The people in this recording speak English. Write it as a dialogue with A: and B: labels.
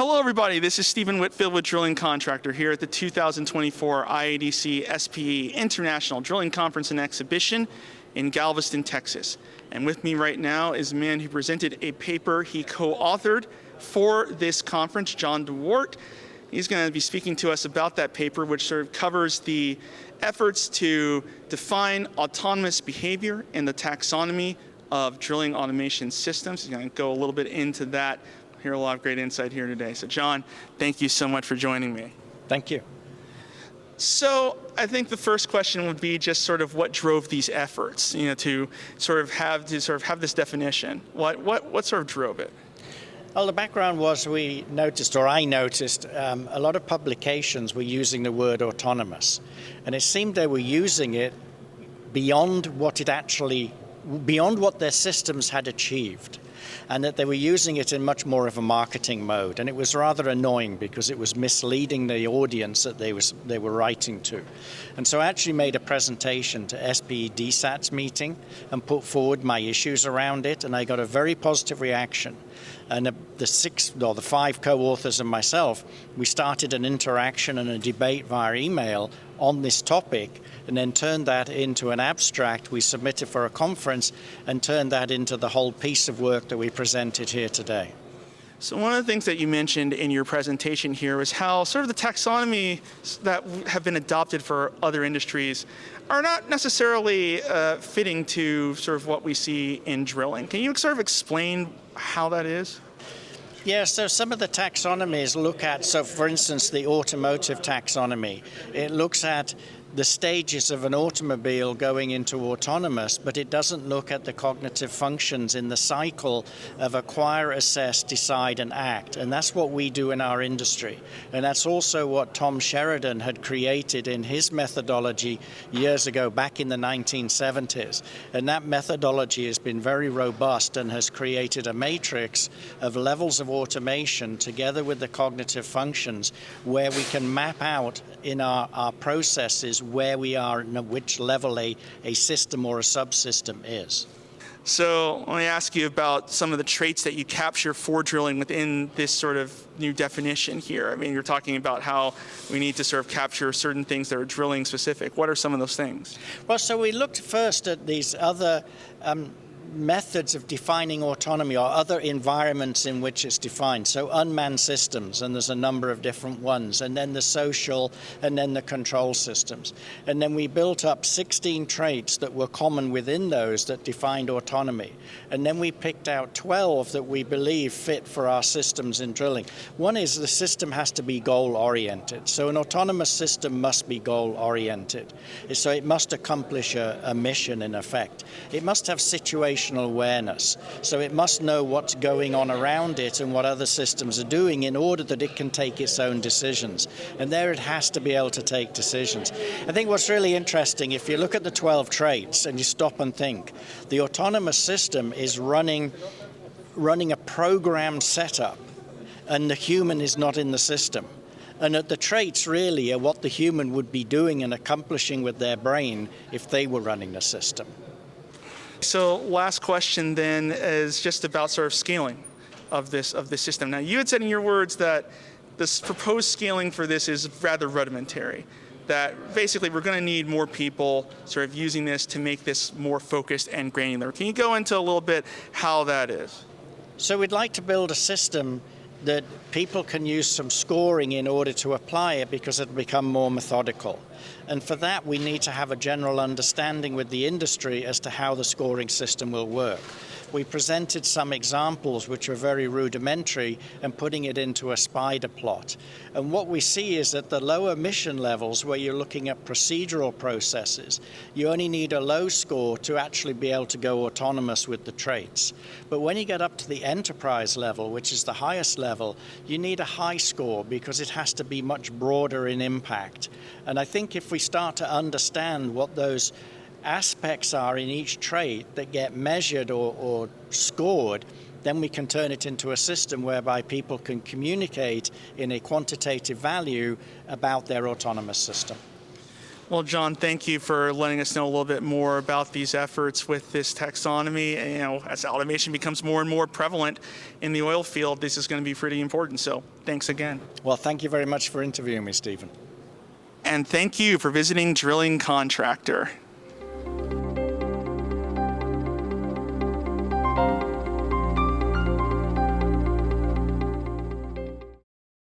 A: Hello everybody, this is Stephen Whitfield with Drilling Contractor here at the 2024 IADC SPE International Drilling Conference and Exhibition in Galveston, Texas. And with me right now is a man who presented a paper he co-authored for this conference, John Wardt. He's going to be speaking to us about that paper, which sort of covers the efforts to define autonomous behavior in the taxonomy of drilling automation systems. He's going to go a little bit into that. Hear a lot of great insight here today. So John, thank you so much for joining me.
B: Thank you.
A: So I think the first question would be just sort of what drove these efforts, to sort of have this definition. What sort of drove it?
B: Well, the background was I noticed a lot of publications were using the word autonomous, and it seemed they were using it beyond what their systems had achieved, and that they were using it in much more of a marketing mode. And it was rather annoying because it was misleading the audience that they were writing to. And so I actually made a presentation to SPE DSAT's meeting and put forward my issues around it, and I got a very positive reaction. And the five co-authors and myself, we started an interaction and a debate via email on this topic, and then turned that into an abstract we submitted for a conference and turned that into the whole piece of work that we presented here today.
A: So one of the things that you mentioned in your presentation here was how sort of the taxonomy that have been adopted for other industries are not necessarily fitting to sort of what we see in drilling. Can you sort of explain how that is?
B: Yeah, so some of the taxonomies look at, so for instance, the automotive taxonomy, it looks at the stages of an automobile going into autonomous, but it doesn't look at the cognitive functions in the cycle of acquire, assess, decide, and act. And that's what we do in our industry. And that's also what Tom Sheridan had created in his methodology years ago, back in the 1970s. And that methodology has been very robust and has created a matrix of levels of automation together with the cognitive functions where we can map out in our processes where we are and which level a system or a subsystem is.
A: So let me ask you about some of the traits that you capture for drilling within this sort of new definition here. I mean, you're talking about how we need to sort of capture certain things that are drilling specific. What are some of those things?
B: Well, so we looked first at these other methods of defining autonomy or other environments in which it's defined. So unmanned systems, and there's a number of different ones, and then the social, and then the control systems. And then we built up 16 traits that were common within those that defined autonomy. And then we picked out 12 that we believe fit for our systems in drilling. One is the system has to be goal-oriented. So an autonomous system must be goal-oriented. So it must accomplish a mission in effect. It must have situational awareness. So it must know what's going on around it and what other systems are doing in order that it can take its own decisions. And there it has to be able to take decisions. I think what's really interesting, if you look at the 12 traits and you stop and think, the autonomous system is running a programmed setup, and the human is not in the system. And that the traits really are what the human would be doing and accomplishing with their brain if they were running the system.
A: So last question then is just about sort of scaling of this system. Now you had said in your words that this proposed scaling for this is rather rudimentary, that basically we're going to need more people sort of using this to make this more focused and granular. Can you go into a little bit how that is?
B: So we'd like to build a system that people can use some scoring in order to apply it because it'll become more methodical. And for that, we need to have a general understanding with the industry as to how the scoring system will work. We presented some examples which are very rudimentary and putting it into a spider plot. And what we see is that the lower mission levels, where you're looking at procedural processes, you only need a low score to actually be able to go autonomous with the traits. But when you get up to the enterprise level, which is the highest level, you need a high score because it has to be much broader in impact. And I think if we start to understand what those aspects are in each trait that get measured or scored, then we can turn it into a system whereby people can communicate in a quantitative value about their autonomous system.
A: Well, John, thank you for letting us know a little bit more about these efforts with this taxonomy. And, as automation becomes more and more prevalent in the oil field, this is going to be pretty important. So thanks again.
B: Well, thank you very much for interviewing me, Stephen.
A: And thank you for visiting Drilling Contractor.